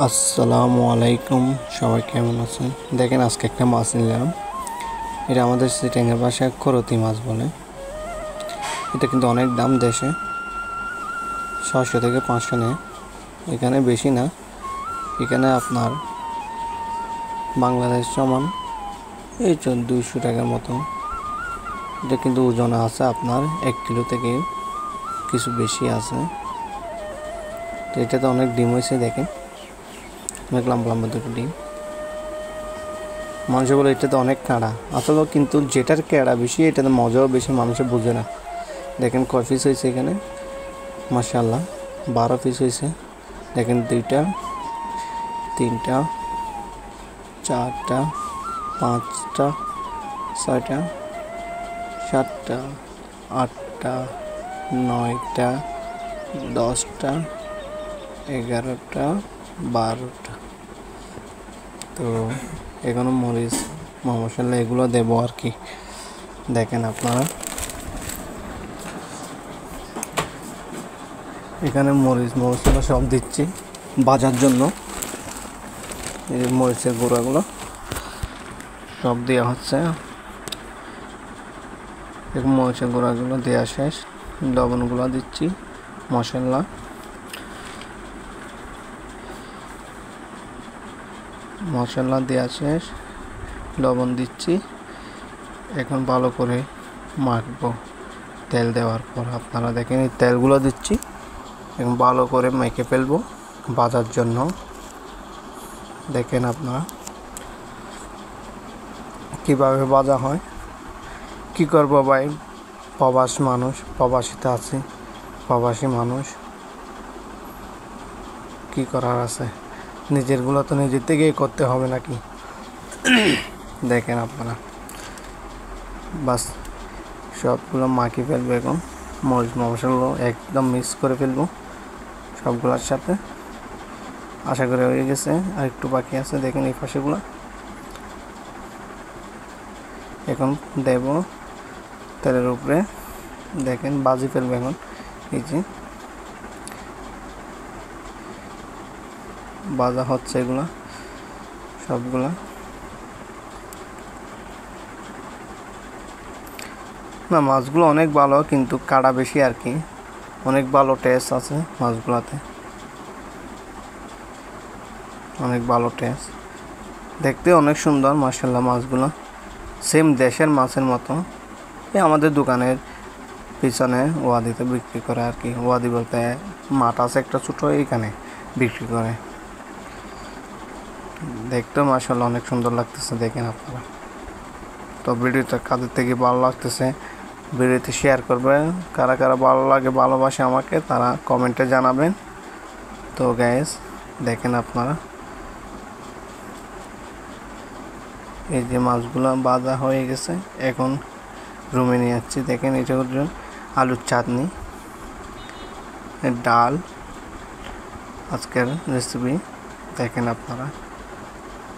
আসসালামু আলাইকুম, সবাই কেমন আছেন? দেখেন আজকে একটা মাছ নিলাম। এটা আমাদের চিটাঙ্গের ভাষায় করতি মাছ বলে। এটা কিন্তু অনেক দাম দেশে, 600 থেকে 500 নেয়। এখানে বেশি না, এখানে আপনার বাংলাদেশ সমান এই 200 টাকার মতো। এটা কিন্তু ওজনে আছে আপনার 1 কিলো থেকে কিছু বেশি আছে। তো এটাতে অনেক ডিম হয়েছে, দেখেন অনেক লম্বা লম্বা দুটো ডিম। মানুষে বলে এটাতে অনেক কাঁড়া, আসলে কিন্তু যেটার কাঁড়া বেশি এটাতে মজাও বেশি, মানুষে বোঝে না। দেখেন কয় পিস হয়েছে এখানে, মাশাআল্লাহ 12 পিস হয়েছে। দেখেন 2টা, 3টা, 4টা, 5টা, 6টা, 7টা, 8টা, 9টা, 10টা, 11টা, 12টা। তো এখনো মরিচ মশলা এগুলো দেবো আর কি। দেখেন আপনারা এখানে মরিচ মশলা সব দিচ্ছি ভাজার জন্য। এই মরিচের গুঁড়াগুলো সব দেওয়া হচ্ছে। মরিচের গুঁড়াগুলো দেওয়া শেষ, লবণগুলো দিচ্ছি, মশলা দেওয়া শেষ, লবণ দিচ্ছি। এখন ভালো করে মাখবো তেল দেওয়ার পর। আপনারা দেখেন এই তেলগুলো দিচ্ছি, এখন ভালো করে মেখে ফেলবো ভাজার জন্য। দেখেন আপনারা কিভাবে ভাজা হয়। কি করবো ভাই, প্রবাসীতে আছি, প্রবাসী মানুষ, কি করার আছে, নিজেরগুলো তো নিজের থেকেই করতে হবে নাকি। দেখেন আপনারা বাস সবগুলো মাখিয়ে ফেলবো। এখন মরিচ মশলাগুলো একদম মিক্স করে ফেলবো সবগুলোর সাথে। আশা করি হয়ে গেছে, আর একটু বাকি আছে। দেখেন এই পাশেগুলো এখন দেব তেলের উপরে। দেখেন বাজি ফেলবো এখন। এই যে ভাজা হচ্ছে এগুলা সবগুলা। না, মাছগুলো অনেক ভালো, কিন্তু কাঁড়া বেশি আর কি। অনেক ভালো টেস্ট আছে মাছগুলাতে, অনেক ভালো টেস্ট, দেখতে অনেক সুন্দর মাশাআল্লাহ। মাছগুলো সেম দেশের মাছের মতো। আমাদের দোকানের পিছনে ওয়াদিতে বিক্রি করে আর কি। ওয়াদি বলতে মাঠ আছে একটা ছোটো, এইখানে বিক্রি করে। দেখতেও মাশাআল্লাহ অনেক সুন্দর লাগতেছে, দেখেন আপনারা। তো ভিডিওটা কাদের থেকে ভালো লাগতেছে ভিডিওতে শেয়ার করবেন। কারা কারা ভালো লাগে ভালোবাসে আমাকে, তারা কমেন্টে জানাবেন। তো গাইস দেখেন আপনারা এই যে মাছগুলো ভাজা হয়ে গেছে, এখন রুমে নিয়ে যাচ্ছি। দেখেন এটা হচ্ছে আলুর চাটনি, ডাল, আজকের রেসিপি। দেখেন আপনারা।